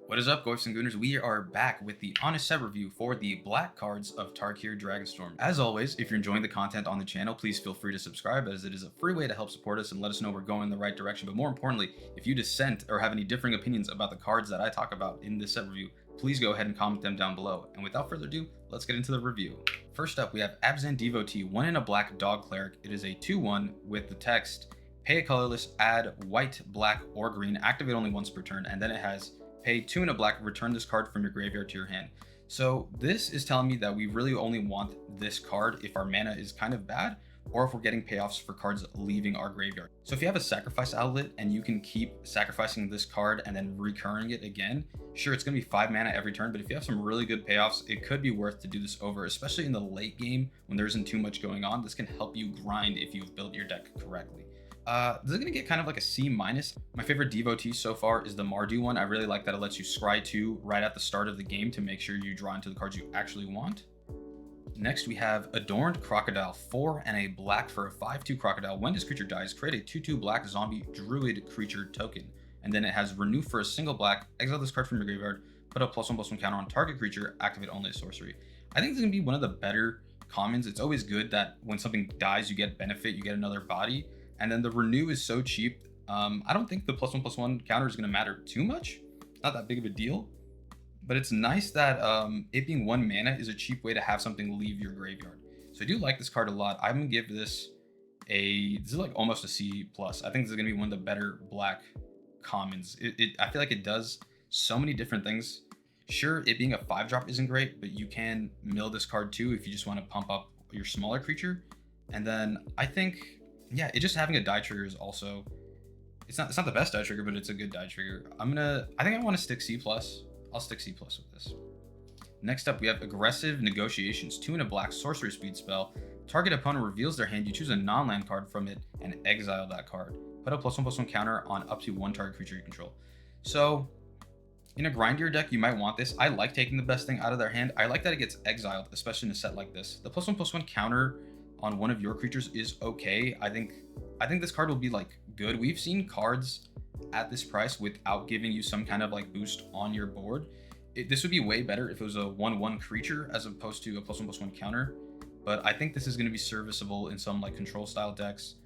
What is up, Goifs and Gooners? We are back with the honest set review for the black cards of Tarkir Dragonstorm. As always, if you're enjoying the content on the channel, please feel free to subscribe, as it is a free way to help support us and let us know we're going in the right direction. But more importantly, if you dissent or have any differing opinions about the cards that I talk about in this set review, please go ahead and comment them down below. And without further ado, let's get into the review. First up, we have Abzan Devotee, 1 in a black dog cleric. It is a 2/1 with the text, pay a colorless, add white, black, or green, activate only once per turn, and then it has pay 2 in a black, return this card from your graveyard to your hand. So this is telling me that we really only want this card if our mana is kind of bad, or if we're getting payoffs for cards leaving our graveyard. So if you have a sacrifice outlet and you can keep sacrificing this card and then recurring it again, sure, it's going to be 5 mana every turn, but if you have some really good payoffs, it could be worth to do this over, especially in the late game when there isn't too much going on. This can help you grind if you've built your deck correctly. This is going to get kind of like a C-. My favorite Devotee so far is the Mardu one. I really like that it lets you scry 2 right at the start of the game to make sure you draw into the cards you actually want. Next, we have Adorned Crocodile, 4 and a black for a 5/2 crocodile. When this creature dies, create a 2/2 black zombie druid creature token. And then it has renew for a single black, exile this card from your graveyard, put a +1/+1 counter on target creature, activate only a sorcery. I think this is going to be one of the better commons. It's always good that when something dies, you get benefit, you get another body. And then the renew is so cheap. I don't think the +1/+1 counter is going to matter too much. Not that big of a deal. But it's nice that it being 1 mana is a cheap way to have something leave your graveyard. So I do like this card a lot. I'm going to give this this is like almost a C+. I think this is going to be one of the better black commons. I feel like it does so many different things. Sure, it being a 5-drop isn't great, but you can mill this card too if you just want to pump up your smaller creature. And then I think, yeah, it just having a die trigger is also, it's not the best die trigger, but it's a good die trigger. I think I want to stick C+. I'll stick C+ with this. Next up, we have Aggressive Negotiations, 2 in a black sorcery speed spell. Target opponent reveals their hand, you choose a non-land card from it and exile that card. Put a +1/+1 counter on up to 1 target creature you control. So in a grindier deck, you might want this. I like taking the best thing out of their hand. I like that it gets exiled, especially in a set like this. The +1/+1 counter on one of your creatures is okay. I think this card will be like good. We've seen cards at this price without giving you some kind of like boost on your board. This would be way better if it was a 1/1 creature as opposed to a +1/+1 counter. But I think this is going to be serviceable in some like control style decks.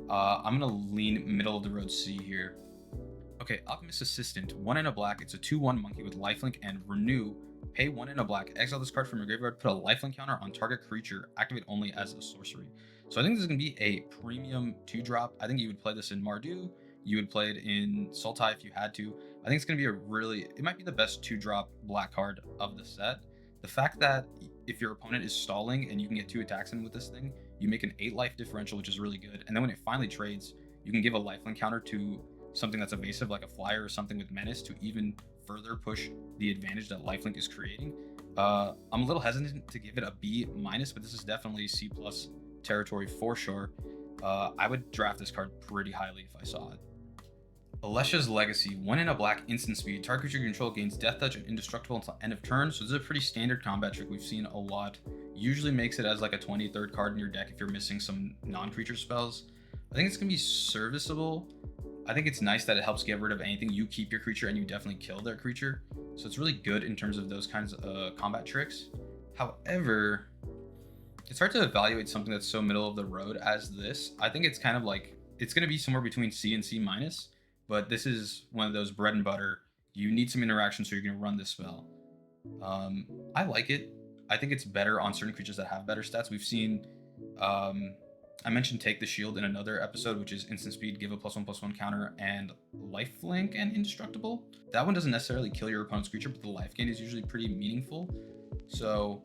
I'm going to lean middle of the road C here. Okay, Alchemist Assistant, 1 in a black. It's a 2/1 monkey with lifelink and renew. Pay 1 in a black, exile this card from your graveyard, put a lifelink counter on target creature, activate only as a sorcery. So I think this is going to be a premium 2-drop. I think you would play this in Mardu. You would play it in Sultai if you had to. I think it's going to be it might be the best 2-drop black card of the set. The fact that if your opponent is stalling and you can get 2 attacks in with this thing, you make an 8 life differential, which is really good. And then when it finally trades, you can give a lifelink counter to something that's evasive, like a flyer or something with menace, to even further push the advantage that lifelink is creating. I'm a little hesitant to give it a B-, but this is definitely C+ territory for sure. I would draft this card pretty highly if I saw it. Alesha's Legacy, 1 in a black, instant speed. Target creature you control gains death touch and indestructible until end of turn. So this is a pretty standard combat trick we've seen a lot. Usually makes it as like a 23rd card in your deck if you're missing some non-creature spells. I think it's going to be serviceable. I think it's nice that it helps get rid of anything. You keep your creature and you definitely kill their creature. So it's really good in terms of those kinds of combat tricks. However, it's hard to evaluate something that's so middle of the road as this. I think it's kind of like, it's going to be somewhere between C and C-, but this is one of those bread and butter. You need some interaction so you're going to run this spell. I like it. I think it's better on certain creatures that have better stats. We've seen, I mentioned Take the Shield in another episode, which is instant speed, give a +1/+1 counter, and lifelink and indestructible. That one doesn't necessarily kill your opponent's creature, but the life gain is usually pretty meaningful. So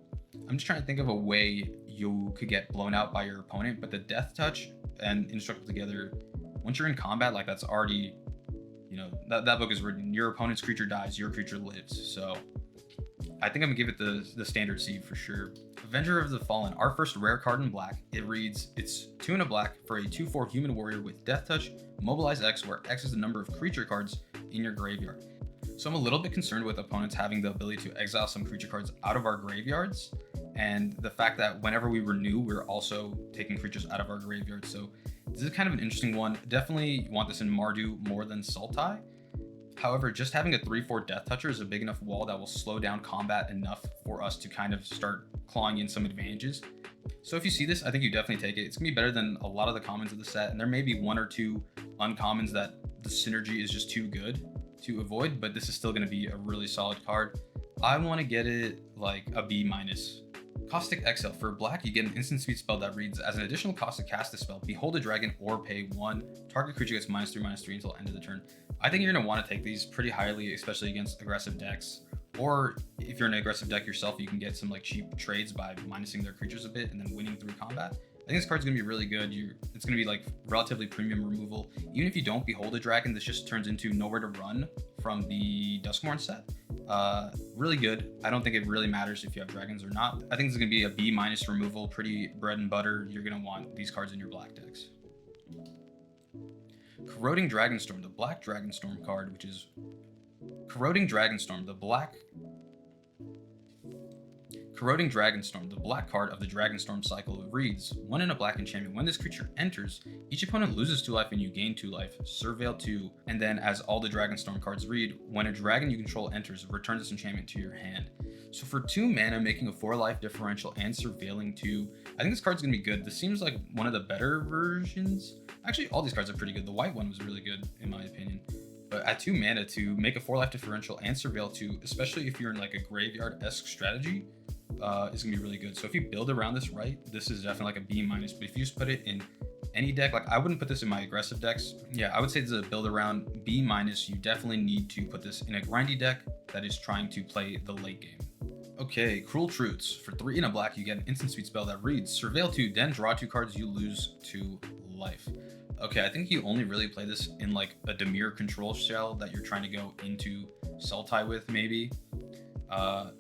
I'm just trying to think of a way you could get blown out by your opponent, but the death touch and indestructible together, once you're in combat, like that's already, that book is written. Your opponent's creature dies, your creature lives. So I think I'm gonna give it the standard C for sure. Avenger of the Fallen, our first rare card in black. It reads, it's 2 in a black for a 2/4 human warrior with death touch, mobilize X, where X is the number of creature cards in your graveyard. So I'm a little bit concerned with opponents having the ability to exile some creature cards out of our graveyards, and the fact that whenever we renew, we're also taking creatures out of our graveyard. So this is kind of an interesting one. Definitely want this in Mardu more than Sultai. However, just having a 3/4 Death Toucher is a big enough wall that will slow down combat enough for us to kind of start clawing in some advantages. So if you see this, I think you definitely take it. It's gonna be better than a lot of the commons of the set, and there may be one or two uncommons that the synergy is just too good to avoid, but this is still gonna be a really solid card. I want to get it like a B minus. Caustic Exile. For black, you get an instant speed spell that reads, as an additional cost to cast this spell, behold a dragon or pay 1. Target creature gets -3/-3 until end of the turn. I think you're going to want to take these pretty highly, especially against aggressive decks. Or if you're in an aggressive deck yourself, you can get some like cheap trades by minusing their creatures a bit and then winning through combat. I think this card's going to be really good. It's going to be like relatively premium removal. Even if you don't behold a dragon, this just turns into Nowhere to Run from the Duskmourn set. Really good. I don't think it really matters if you have dragons or not. I think this is going to be a B minus removal, pretty bread and butter. You're going to want these cards in your black decks. Corroding Dragonstorm, the black Dragonstorm card, which is Corroding Dragonstorm, the black card of the Dragonstorm cycle reads, 1 in a black enchantment. When this creature enters, each opponent loses 2 life and you gain 2 life. Surveil 2. And then as all the Dragonstorm cards read, when a dragon you control enters, return this enchantment to your hand. So for 2 mana, making a 4 life differential and surveilling 2, I think this card's gonna be good. This seems like one of the better versions. Actually, all these cards are pretty good. The white one was really good in my opinion. But at 2 mana to make a 4 life differential and surveil 2, especially if you're in like a graveyard-esque strategy, is gonna be really good. So if you build around this right, this is definitely like a B minus. But if you just put it in any deck, like I wouldn't put this in my aggressive decks. Yeah, I would say this is a build around B minus. You definitely need to put this in a grindy deck that is trying to play the late game. Okay, Cruel Truths. For 3 in a black, you get an instant speed spell that reads, surveil 2, then draw 2 cards, you lose 2 life. Okay, I think you only really play this in like a Dimir control shell that you're trying to go into Sultai with, maybe.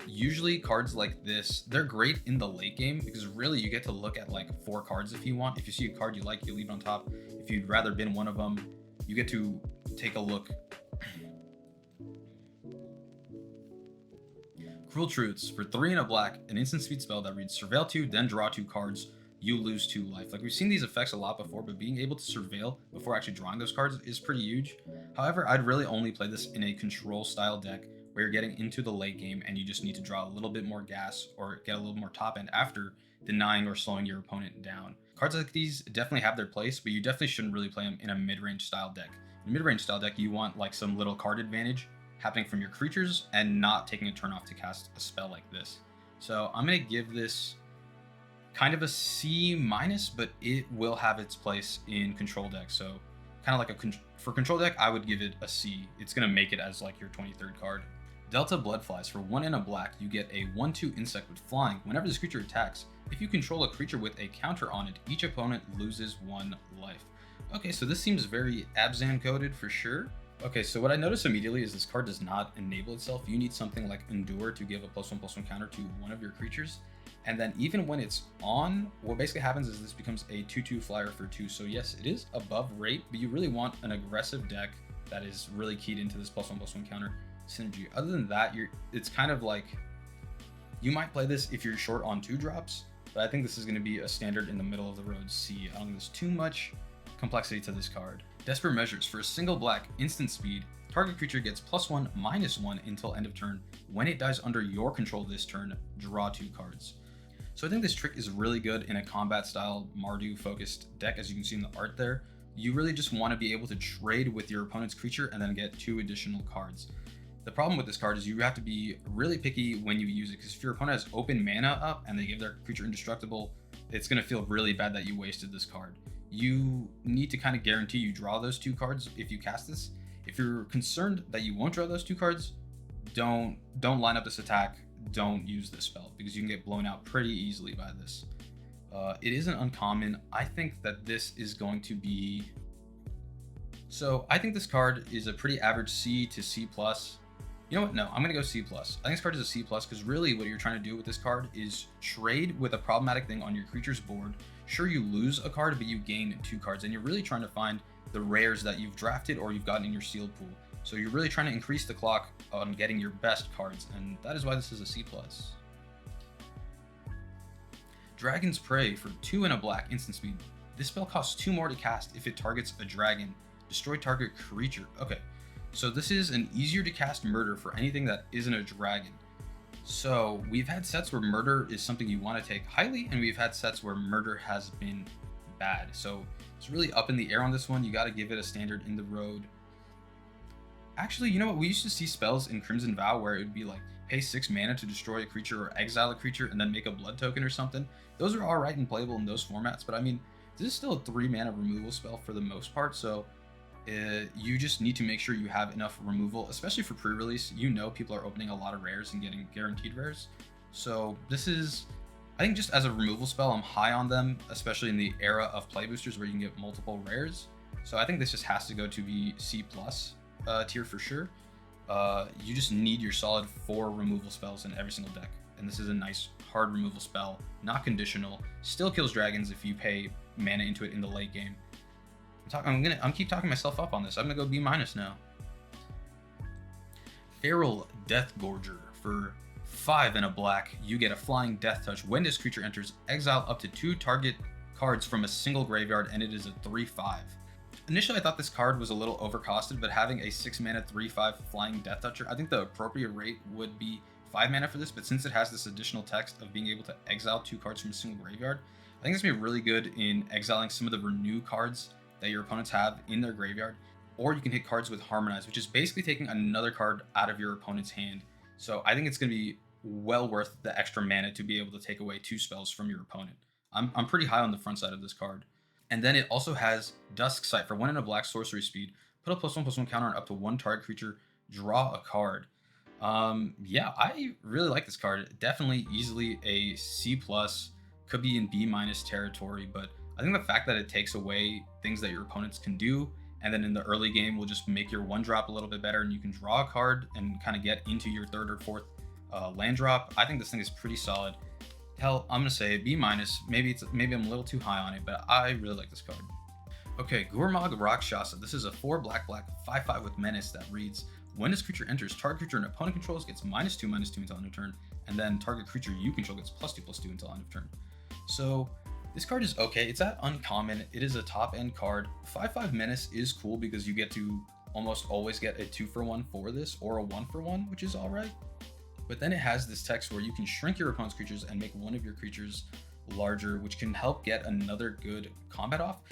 Usually cards like this, they're great in the late game because really you get to look at like 4 cards if you want. If you see a card you like, you leave it on top. If you'd rather bin one of them, you get to take a look. Cruel Truths. For 3 in a black, an instant speed spell that reads, surveil 2, then draw 2 cards, you lose 2 life. Like we've seen these effects a lot before, but being able to surveil before actually drawing those cards is pretty huge. However, I'd really only play this in a control style deck where you're getting into the late game and you just need to draw a little bit more gas or get a little more top end after denying or slowing your opponent down. Cards like these definitely have their place, but you definitely shouldn't really play them in a mid-range style deck. In a mid-range style deck, you want like some little card advantage happening from your creatures and not taking a turn off to cast a spell like this. So I'm going to give this kind of a C minus, but it will have its place in control deck. So kind of like for control deck, I would give it a C. It's going to make it as like your 23rd card. Delta Bloodflies. For 1 in a black, you get a 1/2 insect with flying. Whenever this creature attacks, if you control a creature with a counter on it, each opponent loses 1 life. Okay, so this seems very Abzan coded for sure. Okay, so what I notice immediately is this card does not enable itself. You need something like Endure to give a +1/+1 counter to one of your creatures. And then even when it's on, what basically happens is this becomes a 2/2 flyer for 2. So yes, it is above rate, but you really want an aggressive deck that is really keyed into this +1/+1 counter synergy. Other than that, it's kind of like, you might play this if you're short on 2 drops, but I think this is going to be a standard in the middle of the road C. I don't think there's too much complexity to this card. Desperate Measures. For a single black, instant speed, target creature gets +1/-1 until end of turn. When it dies under your control this turn, draw 2 cards. So I think this trick is really good in a combat style Mardu focused deck. As you can see in the art there, you really just want to be able to trade with your opponent's creature and then get 2 additional cards. The problem with this card is you have to be really picky when you use it, because if your opponent has open mana up and they give their creature indestructible, it's going to feel really bad that you wasted this card. You need to kind of guarantee you draw those 2 cards if you cast this. If you're concerned that you won't draw those 2 cards, don't line up this attack. Don't use this spell because you can get blown out pretty easily by this. It is an uncommon. I think that this is going to be... So I think this card is a pretty average C to C+. You know what? No, I'm going to go C+. I think this card is a C+, because really what you're trying to do with this card is trade with a problematic thing on your creature's board. Sure, you lose a card, but you gain 2 cards, and you're really trying to find the rares that you've drafted or you've gotten in your sealed pool. So you're really trying to increase the clock on getting your best cards, and that is why this is a C+. Dragon's Prey. For 2 in a black, instant speed. This spell costs 2 more to cast if it targets a dragon. Destroy target creature. Okay, So this is an easier to cast murder for anything that isn't a dragon. So we've had sets where murder is something you want to take highly, and we've had sets where murder has been bad. So it's really up in the air on this one. You got to give it a standard in the road. Actually, you know what? We used to see spells in Crimson Vow where it would be like pay 6 mana to destroy a creature or exile a creature and then make a blood token or something. Those are alright and playable in those formats, but I mean, this is still a 3 mana removal spell for the most part, so you just need to make sure you have enough removal, especially for pre-release. You know people are opening a lot of rares and getting guaranteed rares. So this is, I think just as a removal spell, I'm high on them, especially in the era of play boosters where you can get multiple rares. So I think this just has to go to the C+ tier for sure. You just need your solid 4 removal spells in every single deck. And this is a nice hard removal spell, not conditional, still kills dragons if you pay mana into it in the late game. I'm keep talking myself up on this. I'm gonna go B- now. Feral Deathgorger. For 5 and a black, you get a flying death touch. When this creature enters, exile up to 2 target cards from a single graveyard, and it is a 3/5. Initially, I thought this card was a little overcosted, but having a 6 mana 3/5 flying death toucher, I think the appropriate rate would be 5 mana for this, but since it has this additional text of being able to exile 2 cards from a single graveyard, I think it's gonna be really good in exiling some of the renew cards that your opponents have in their graveyard, or you can hit cards with Harmonize, which is basically taking another card out of your opponent's hand. So I think it's going to be well worth the extra mana to be able to take away 2 spells from your opponent. I'm pretty high on the front side of this card. And then it also has Dusk Sight. For 1 and a black sorcery speed, put a +1/+1 counter on up to 1 target creature, draw a card. Yeah, I really like this card. Definitely easily a C+, could be in B- territory, but I think the fact that it takes away things that your opponents can do, and then in the early game will just make your 1-drop a little bit better, and you can draw a card and kind of get into your 3rd or 4th land drop. I think this thing is pretty solid. Hell, I'm gonna say B-. Maybe I'm a little too high on it, but I really like this card. Okay, Gurmag Rakshasa. This is a 4 black 5/5 with menace that reads: when this creature enters, target creature an opponent controls gets -2/-2 until end of turn, and then target creature you control gets +2/+2 until end of turn. So this card is okay. It's at uncommon. It is a top end card. 5/5 menace is cool because you get to almost always get a 2-for-1 for this, or a 1-for-1, which is alright. But then it has this text where you can shrink your opponent's creatures and make one of your creatures larger, which can help get another good combat off.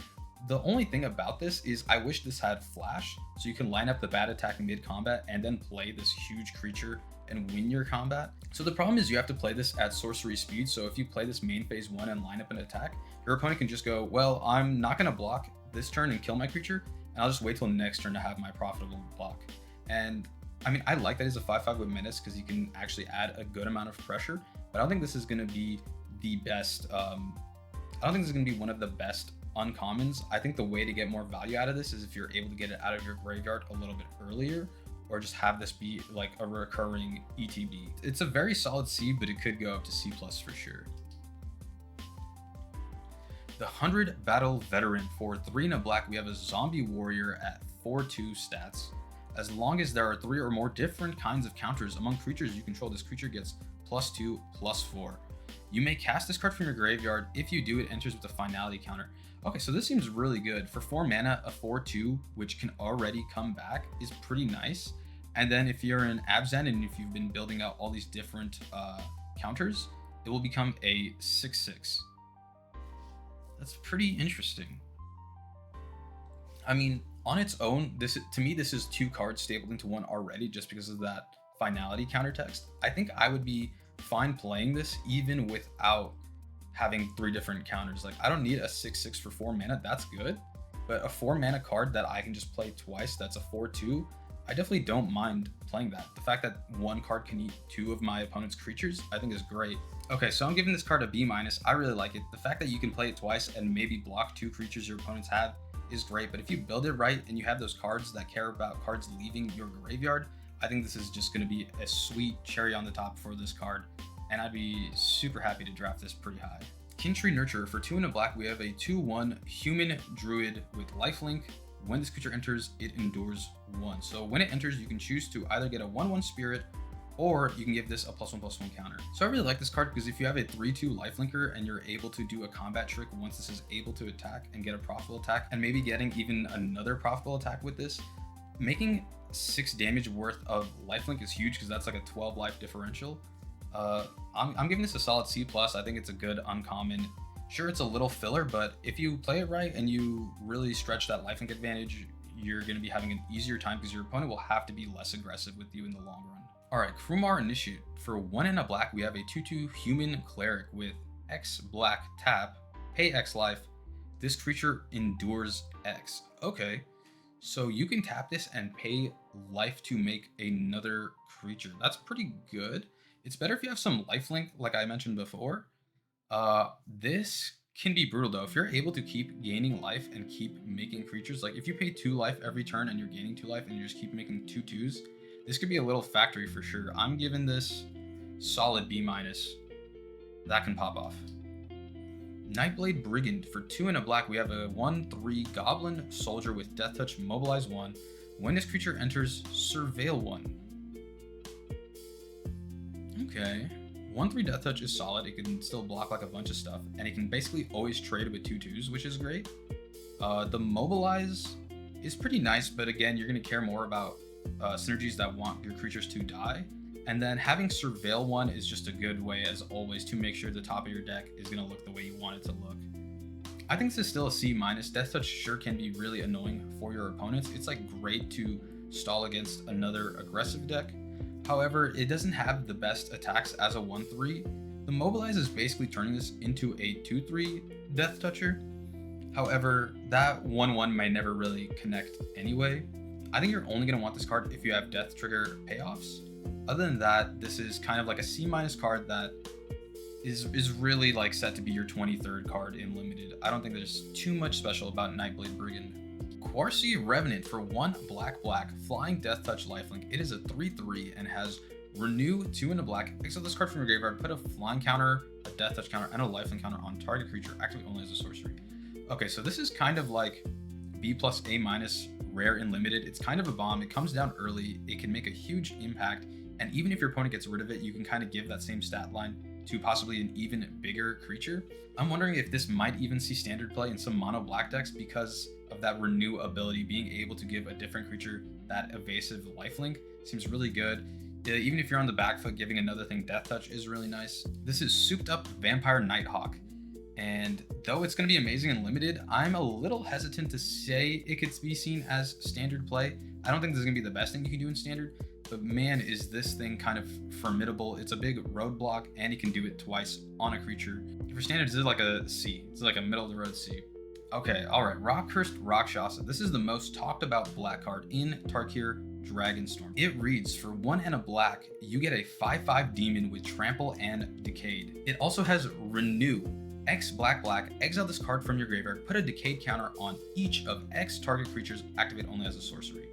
The only thing about this is I wish this had flash, so you can line up the bad attack mid-combat and then play this huge creature and win your combat. So the problem is you have to play this at sorcery speed, so if you play this main phase 1 and line up an attack, your opponent can just go, well, I'm not going to block this turn and kill my creature, and I'll just wait till next turn to have my profitable block. And I mean, I like that it's a 5/5 with menace because you can actually add a good amount of pressure, but I don't think this is going to be the best, I don't think this is going to be one of the best uncommons. I think the way to get more value out of this is if you're able to get it out of your graveyard a little bit earlier, or just have this be like a recurring ETB. It's a very solid C, but it could go up to C+ for sure. The 100 Battle Veteran. For 3 and a black, we have a zombie warrior at 4/2 stats. As long as there are 3 or more different kinds of counters among creatures you control, this creature gets +2/+4. You may cast this card from your graveyard. If you do, it enters with a finality counter. Okay, so this seems really good. For 4 mana, a 4/2, which can already come back, is pretty nice. And then if you're in Abzan and if you've been building out all these different counters, it will become a 6/6. That's pretty interesting. I mean, on its own, to me, this is 2 cards stapled into 1 already just because of that finality counter text. I think I would be fine playing this even without having 3 different counters. Like, I don't need a 6/6 for 4 mana. That's good. But a 4 mana card that I can just play twice, that's a 4/2, I definitely don't mind playing that. The fact that 1 card can eat 2 of my opponent's creatures, I think is great. Okay, so I'm giving this card a B-. I really like it. The fact that you can play it twice and maybe block 2 creatures your opponents have is great, but if you build it right and you have those cards that care about cards leaving your graveyard, I think this is just going to be a sweet cherry on the top for this card, and I'd be super happy to draft this pretty high. Kintree Nurturer. For 2 and a black, we have a 2/1 human druid with lifelink. When this creature enters, it endures 1. So when it enters, you can choose to either get a 1/1 spirit, or you can give this a +1/+1 counter. So I really like this card because if you have a 3/2 lifelinker and you're able to do a combat trick once this is able to attack and get a profitable attack, and maybe getting even another profitable attack with this, making 6 damage worth of lifelink is huge because that's like a 12 life differential. I'm giving this a solid C+. I think it's a good uncommon. Sure, it's a little filler, but if you play it right and you really stretch that lifelink advantage, you're going to be having an easier time because your opponent will have to be less aggressive with you in the long run. All right, Krumar Initiate. For 1 and a black, we have a 2/2 human cleric with X black tap, pay X life. This creature endures X. Okay, so you can tap this and pay life to make another creature. That's pretty good. It's better if you have some lifelink, like I mentioned before. This can be brutal though. If you're able to keep gaining life and keep making creatures, like if you pay 2 life every turn and you're gaining 2 life and you just keep making 2/2s, this could be a little factory for sure. I'm giving this solid B-. That can pop off. Nightblade Brigand. For 2 and a black, we have a 1/3 goblin soldier with death touch, mobilize 1. When this creature enters, surveil 1. Okay. 1/3 death touch is solid. It can still block like a bunch of stuff, and it can basically always trade with 2/2s, which is great. The mobilize is pretty nice, but again, you're going to care more about synergies that want your creatures to die. And then having surveil 1 is just a good way, as always, to make sure the top of your deck is going to look the way you want it to look. I think this is still a C-. Death touch sure can be really annoying for your opponents. It's like great to stall against another aggressive deck. However, it doesn't have the best attacks as a 1/3. The mobilize is basically turning this into a 2/3 death toucher. However, that 1/1 may never really connect anyway. I think you're only going to want this card if you have death trigger payoffs. Other than that, this is kind of like a C- card that is really like set to be your 23rd card in limited. I don't think there's too much special about Nightblade Brigand. Quarcy Revenant. For 1 black, flying death touch lifelink. It is a 3/3 and has renew 2 and a black. Exile this card from your graveyard, put a flying counter, a death touch counter, and a lifelink counter on target creature, activate only as a sorcery. Okay, so this is kind of like B+, A- rare in limited. It's kind of a bomb. It comes down early. It can make a huge impact, and even if your opponent gets rid of it, you can kind of give that same stat line to possibly an even bigger creature. I'm wondering if this might even see standard play in some mono black decks because of that renew ability. Being able to give a different creature that evasive lifelink seems really good. Even if you're on the back foot, giving another thing death touch is really nice. This is souped up Vampire Nighthawk, and though it's going to be amazing and limited, I'm a little hesitant to say it could be seen as standard play. I don't think this is going to be the best thing you can do in standard, but man, is this thing kind of formidable. It's a big roadblock, and you can do it twice on a creature. For standard, this is like a C. It's like a middle of the road C. Okay, all right, Rockcursed Rakshasa. This is the most talked about black card in Tarkir Dragonstorm. It reads, for 1 and a black, you get a 5/5 demon with trample and decayed. It also has renew. X black, exile this card from your graveyard, put a decayed counter on each of X target creatures, activate only as a sorcery.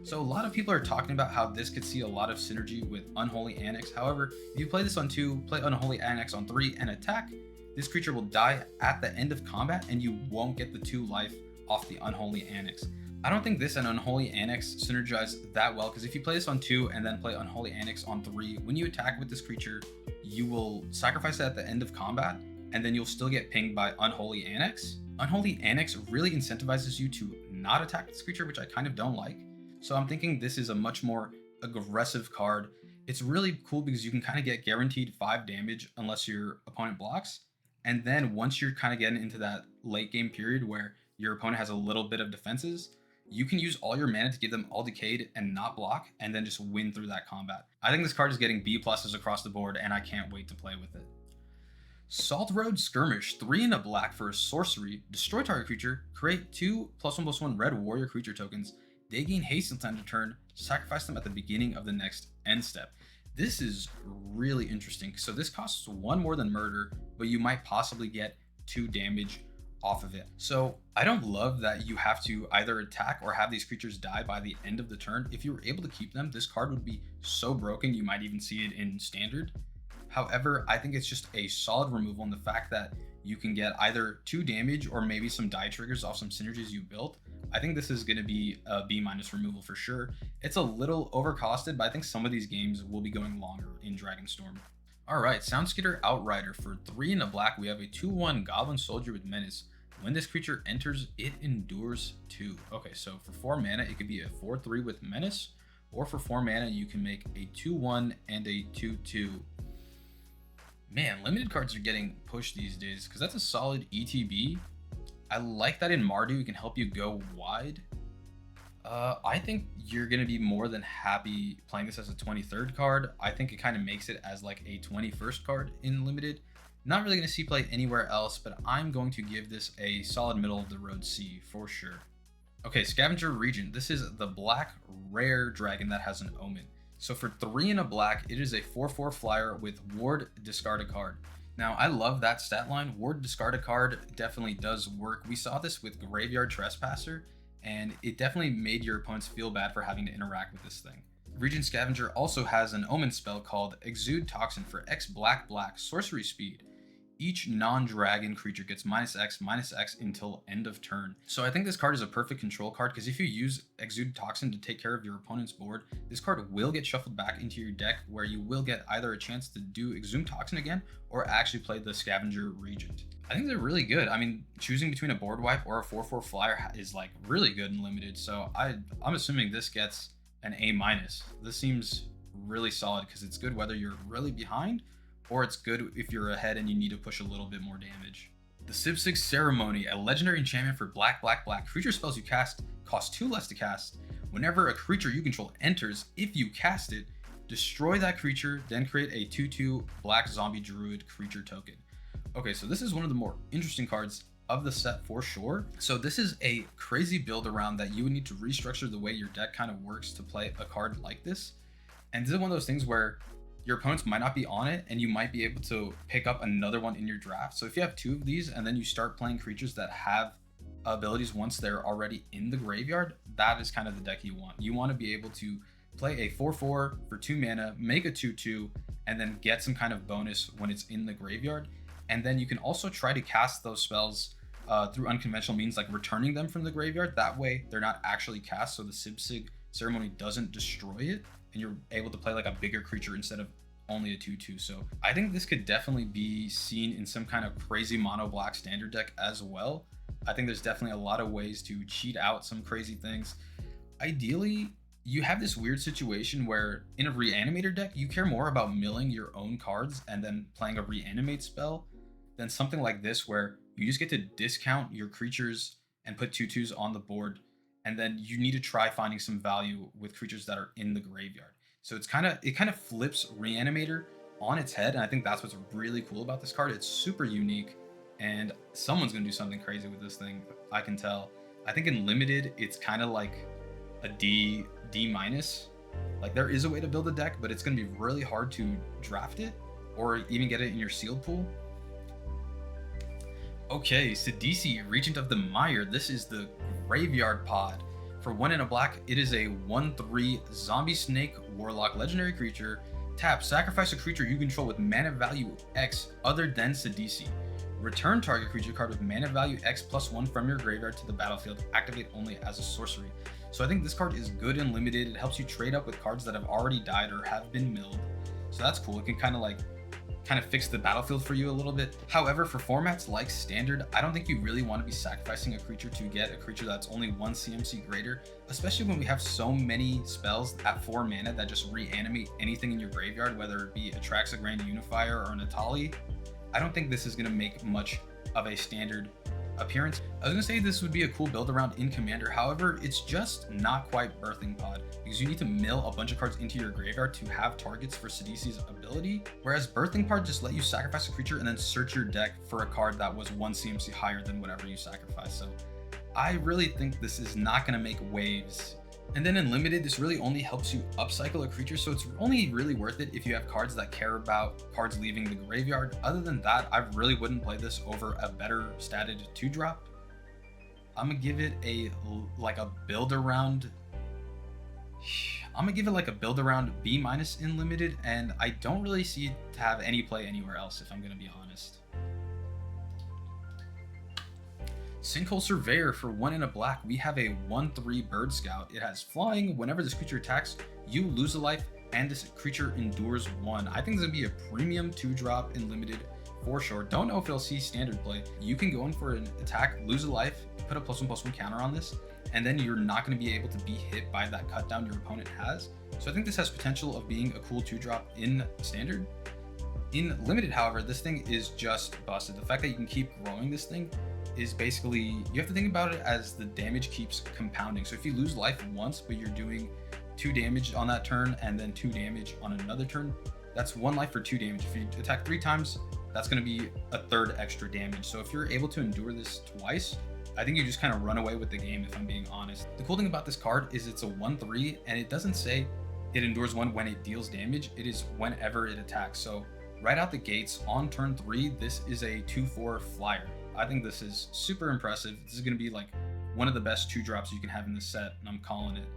So a lot of people are talking about how this could see a lot of synergy with Unholy Annex. However, if you play this on 2, play Unholy Annex on 3, and attack, this creature will die at the end of combat, and you won't get the 2 life off the Unholy Annex. I don't think this and Unholy Annex synergize that well, because if you play this on 2 and then play Unholy Annex on 3, when you attack with this creature, you will sacrifice it at the end of combat, and then you'll still get pinged by Unholy Annex. Unholy Annex really incentivizes you to not attack this creature, which I kind of don't like. So I'm thinking this is a much more aggressive card. It's really cool because you can kind of get guaranteed 5 damage unless your opponent blocks. And then once you're kind of getting into that late game period where your opponent has a little bit of defenses, you can use all your mana to give them all decayed and not block, and then just win through that combat. I think this card is getting B+ across the board, and I can't wait to play with it. Salt Road Skirmish. 3 and a black for a sorcery. Destroy target creature. Create 2 +1/+1 red warrior creature tokens. They gain haste until end of turn. Sacrifice them at the beginning of the next end step. This is really interesting. So this costs 1 more than murder, but you might possibly get 2 damage off of it. So I don't love that you have to either attack or have these creatures die by the end of the turn. If you were able to keep them, this card would be so broken you might even see it in standard. However, I think it's just a solid removal in the fact that you can get either 2 damage or maybe some die triggers off some synergies you built. I think this is going to be a B- removal for sure. It's a little overcosted, but I think some of these games will be going longer in Dragonstorm. All right, Soundskitter Outrider. For 3 and a black, we have a 2/1 Goblin Soldier with Menace. When this creature enters, it endures 2. Okay, so for 4 mana, it could be a 4/3 with Menace, or for 4 mana, you can make a 2/1 and a 2/2. Man, limited cards are getting pushed these days because that's a solid ETB. I like that in Mardu, it can help you go wide. I think you're going to be more than happy playing this as a 23rd card. I think it kind of makes it as like a 21st card in limited. Not really going to see play anywhere else, but I'm going to give this a solid middle of the road C for sure. Okay, Scavenger Regent. This is the black rare dragon that has an omen. So for 3 and a black, it is a 4/4 flyer with ward, discard a card. Now, I love that stat line. Ward, discard a card definitely does work. We saw this with Graveyard Trespasser, and it definitely made your opponents feel bad for having to interact with this thing. Regent Scavenger also has an omen spell called Exude Toxin for X black sorcery speed. Each non-dragon creature gets -X until end of turn. So I think this card is a perfect control card because if you use Exude Toxin to take care of your opponent's board, this card will get shuffled back into your deck where you will get either a chance to do Exude Toxin again or actually play the Scavenger Regent. I think they're really good. I mean, choosing between a board wipe or a 4/4 flyer is like really good and limited. So I'm assuming this gets an A-. This seems really solid because it's good whether you're really behind or it's good if you're ahead and you need to push a little bit more damage. The Sib-Sig Ceremony, a legendary enchantment for black. Creature spells you cast cost 2 less to cast. Whenever a creature you control enters, if you cast it, destroy that creature, then create a 2/2 black zombie druid creature token. Okay, so this is one of the more interesting cards of the set for sure. So this is a crazy build around that you would need to restructure the way your deck kind of works to play a card like this. And this is one of those things where your opponents might not be on it and you might be able to pick up another one in your draft. So if you have 2 of these and then you start playing creatures that have abilities once they're already in the graveyard, that is kind of the deck you want. You want to be able to play a 4/4 for 2 mana, make a 2/2, and then get some kind of bonus when it's in the graveyard. And then you can also try to cast those spells through unconventional means, like returning them from the graveyard. That way they're not actually cast, so the Sib-Sig Ceremony doesn't destroy it, and you're able to play like a bigger creature instead of only a 2/2. So I think this could definitely be seen in some kind of crazy mono black standard deck as well. I think there's definitely a lot of ways to cheat out some crazy things. Ideally, you have this weird situation where in a reanimator deck, you care more about milling your own cards and then playing a reanimate spell than something like this where you just get to discount your creatures and put 2/2s on the board, and then you need to try finding some value with creatures that are in the graveyard. So it kind of flips Reanimator on its head, and I think that's what's really cool about this card. It's super unique, and someone's gonna do something crazy with this thing. I can tell. I think in limited, it's kind of like a D-. Like there is a way to build a deck, but it's gonna be really hard to draft it or even get it in your sealed pool. Okay, Sidisi, Regent of the Mire. This is the Graveyard Pod. For 1 and a black, it is a 1/3 Zombie Snake Warlock legendary creature. Tap, sacrifice a creature you control with mana value X other than Sidisi. Return target creature card with mana value X +1 from your graveyard to the battlefield. Activate only as a sorcery. So I think this card is good and limited. It helps you trade up with cards that have already died or have been milled. So that's cool. It can kind of fix the battlefield for you a little bit. However, for formats like standard, I don't think you really want to be sacrificing a creature to get a creature that's only 1 CMC greater, especially when we have so many spells at 4 mana that just reanimate anything in your graveyard, whether it be Atraxa Grand Unifier or Natali. I don't think this is going to make much of a standard appearance. I was going to say this would be a cool build around in Commander, however, it's just not quite Birthing Pod, because you need to mill a bunch of cards into your graveyard to have targets for Sidisi's ability, whereas Birthing Pod just let you sacrifice a creature and then search your deck for a card that was 1 CMC higher than whatever you sacrifice. So I really think this is not going to make waves. And then in limited, this really only helps you upcycle a creature, so it's only really worth it if you have cards that care about cards leaving the graveyard. Other than that, I really wouldn't play this over a better statted 2-drop. I'm gonna give it a build around B- in limited, and I don't really see it to have any play anywhere else, if I'm gonna be honest. Sinkhole Surveyor. For 1 and a black, we have a 1/3 Bird Scout. It has flying. Whenever this creature attacks, you lose a life, and this creature endures 1. I think it's gonna be a premium 2-drop in limited. for sure. Don't know if it'll see standard play. You can go in for an attack, lose a life, put a +1/+1 counter on this, and then you're not going to be able to be hit by that cut down your opponent has. So I think this has potential of being a cool 2-drop in standard. In limited, however, this thing is just busted. The fact that you can keep growing this thing is basically, you have to think about it as the damage keeps compounding. So if you lose life once, but you're doing 2 damage on that turn and then 2 damage on another turn, that's 1 life for 2 damage. If you attack 3 times, that's going to be a third extra damage. So if you're able to endure this twice, I think you just kind of run away with the game, if I'm being honest. The cool thing about this card is it's a 1/3, and it doesn't say it endures 1 when it deals damage. It is whenever it attacks. So right out the gates on turn 3, this is a 2/4 flyer. I think this is super impressive. This is going to be like one of the best 2-drops you can have in this set, and I'm calling it.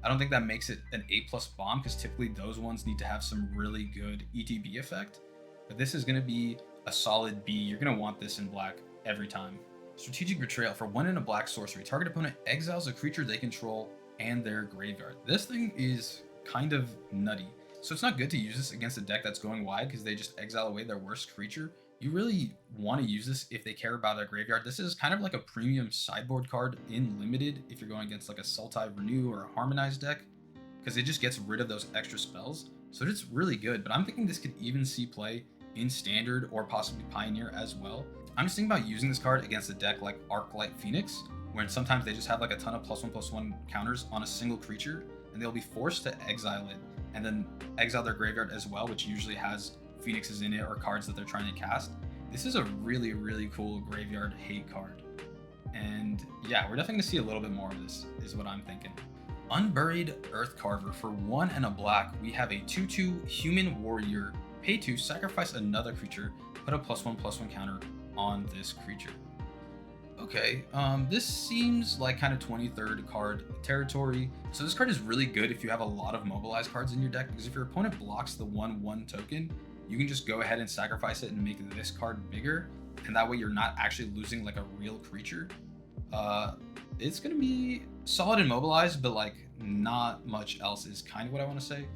I don't think that makes it an A+ bomb, because typically those ones need to have some really good ETB effect. But this is going to be a solid B. You're going to want this in black every time. Strategic Betrayal. For 1 in a black sorcery, target opponent exiles a creature they control and their graveyard. This thing is kind of nutty. So it's not good to use this against a deck that's going wide because they just exile away their worst creature. You really want to use this if they care about their graveyard. This is kind of like a premium sideboard card in limited if you're going against like a Sultai Renew or a Harmonized deck, because it just gets rid of those extra spells. So it's really good, but I'm thinking this could even see play in standard or possibly Pioneer as well. I'm just thinking about using this card against a deck like Arclight Phoenix, where sometimes they just have like a ton of +1/+1 counters on a single creature, and they'll be forced to exile it and then exile their graveyard as well, which usually has Phoenixes in it or cards that they're trying to cast. This is a really, really cool graveyard hate card. And yeah, we're definitely gonna see a little bit more of this, is what I'm thinking. Unburied Earthcarver. For 1 and a black, we have a 2/2 human warrior. Pay 2, sacrifice another creature, put a +1/+1 counter on this creature. Okay, this seems like kind of 23rd card territory. So this card is really good if you have a lot of mobilized cards in your deck, because if your opponent blocks the 1/1 token, you can just go ahead and sacrifice it and make this card bigger, and that way you're not actually losing like a real creature. It's gonna be solid and mobilized, but like not much else is kind of what I want to say.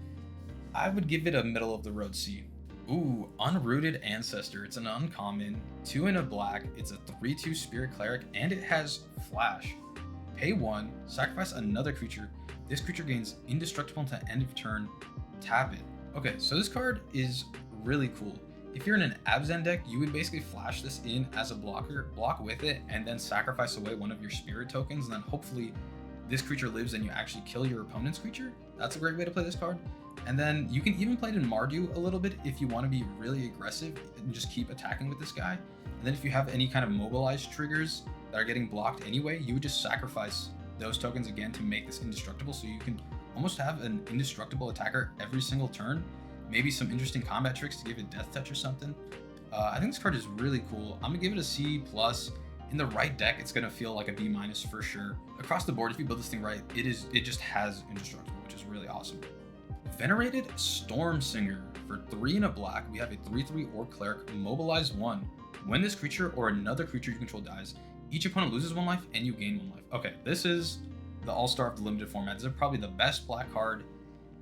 I would give it a middle of the road C. Ooh, Unrooted Ancestor. It's an uncommon, 2 in a black. It's a 3/2 Spirit Cleric, and it has Flash. Pay 1, sacrifice another creature. This creature gains indestructible until end of turn. Tap it. Okay, so this card is really cool. If you're in an Abzan deck, you would basically flash this in as a blocker, block with it, and then sacrifice away one of your spirit tokens, and then hopefully this creature lives and you actually kill your opponent's creature. That's a great way to play this card. And then you can even play it in Mardu a little bit if you want to be really aggressive and just keep attacking with this guy. And then if you have any kind of mobilized triggers that are getting blocked anyway, you would just sacrifice those tokens again to make this indestructible, so you can almost have an indestructible attacker every single turn. Maybe some interesting combat tricks to give it death touch or something. I think this card is really cool. I'm gonna give it a C+. In the right deck, it's gonna feel like a B- for sure. Across the board, if you build this thing right, it just has indestructible, which is really awesome. Venerated Stormsinger. For 3 in a black, we have a 3/3 Orc Cleric, mobilize 1. When this creature or another creature you control dies, each opponent loses 1 life and you gain 1 life. Okay, this is the all-star of the limited format. This is probably the best black card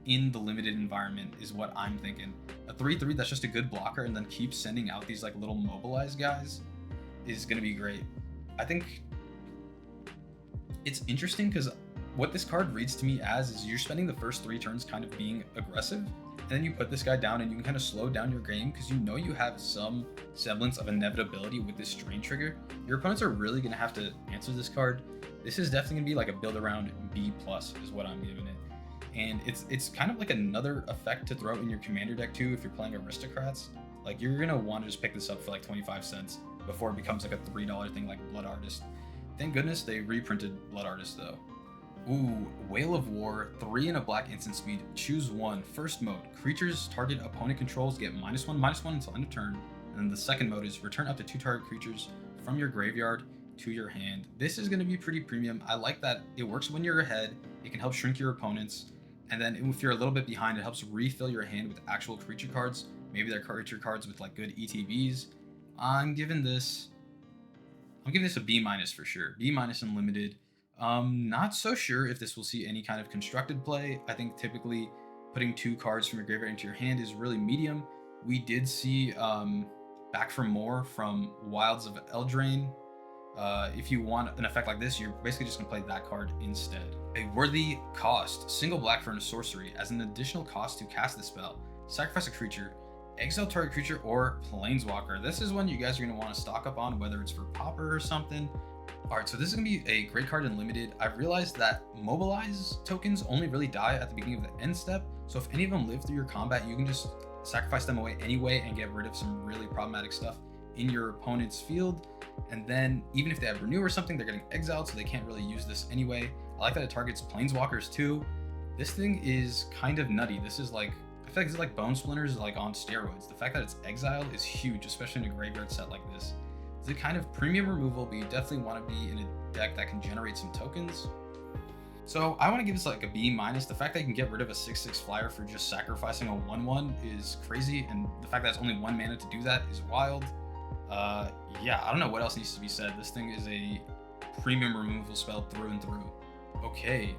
in the limited environment, is what I'm thinking. A 3/3 that's just a good blocker and then keeps sending out these like little mobilized guys is gonna be great. I think it's interesting because what this card reads to me as is you're spending the first 3 turns kind of being aggressive, and then you put this guy down and you can kind of slow down your game because you know you have some semblance of inevitability with this strain trigger. Your opponents are really gonna have to answer this card. This is definitely gonna be like a build around B+ is what I'm giving it. And it's kind of like another effect to throw in your commander deck too if you're playing Aristocrats. Like you're gonna want to just pick this up for like 25 cents before it becomes like a $3 thing like Blood Artist. Thank goodness they reprinted Blood Artist though. Ooh, Whale of War, 3 in a black instant speed, choose 1. First mode, creatures target opponent controls get -1/-1 until end of turn. And then the second mode is return up to 2 target creatures from your graveyard to your hand. This is gonna be pretty premium. I like that it works when you're ahead. It can help shrink your opponents. And then if you're a little bit behind, it helps refill your hand with actual creature cards. Maybe they're creature cards with like good ETBs. I'm giving this a B- for sure. B- in limited. Not so sure if this will see any kind of constructed play. I think typically putting 2 cards from your graveyard into your hand is really medium. We did see Back for More from Wilds of Eldraine. If you want an effect like this, you're basically just going to play that card instead. A worthy cost. Single black for a sorcery. As an additional cost to cast the spell, sacrifice a creature, exile target creature, or planeswalker. This is one you guys are going to want to stock up on, whether it's for Pauper or something. Alright, so this is going to be a great card in Limited. I've realized that Mobilize tokens only really die at the beginning of the end step, so if any of them live through your combat, you can just sacrifice them away anyway and get rid of some really problematic stuff in your opponent's field. And then even if they have Renew or something, they're getting exiled, so they can't really use this anyway. I like that it targets planeswalkers too. This thing is kind of nutty. This is like, I feel like it's like Bone Splinters like on steroids. The fact that it's exiled is huge, especially in a graveyard set like this. It's a kind of premium removal, but you definitely want to be in a deck that can generate some tokens. So I want to give this like a B-. The fact that you can get rid of a 6/6 flyer for just sacrificing a 1/1 is crazy, and the fact that it's only 1 mana to do that is wild. Yeah, I don't know what else needs to be said. This thing is a premium removal spell through and through. Okay,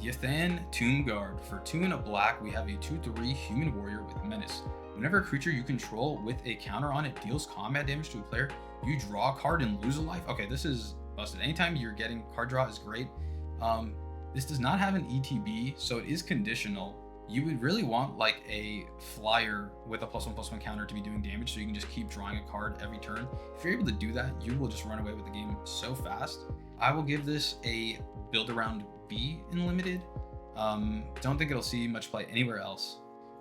Yathan Tomb Guard. For 2 and a black, we have a 2/3 human warrior with menace. Whenever a creature you control with a counter on it deals combat damage to a player, you draw a card and lose a life. Okay, this is busted. Anytime you're getting card draw is great. This does not have an ETB, so it is conditional. You would really want like a flyer with a +1/+1 counter to be doing damage, so you can just keep drawing a card every turn. If you're able to do that, you will just run away with the game so fast. I will give this a build around B in Limited. Don't think it'll see much play anywhere else.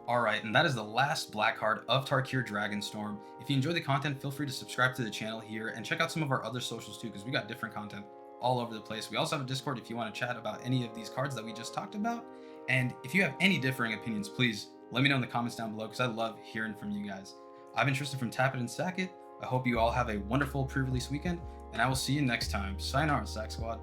Alright, and that is the last black card of Tarkir Dragonstorm. If you enjoy the content, feel free to subscribe to the channel here and check out some of our other socials too, because we got different content all over the place. We also have a Discord if you want to chat about any of these cards that we just talked about. And if you have any differing opinions, please let me know in the comments down below, because I love hearing from you guys. I've been Tristan from Tap It and Sack It. I hope you all have a wonderful pre-release weekend, and I will see you next time. Sayonara, Sac Squad.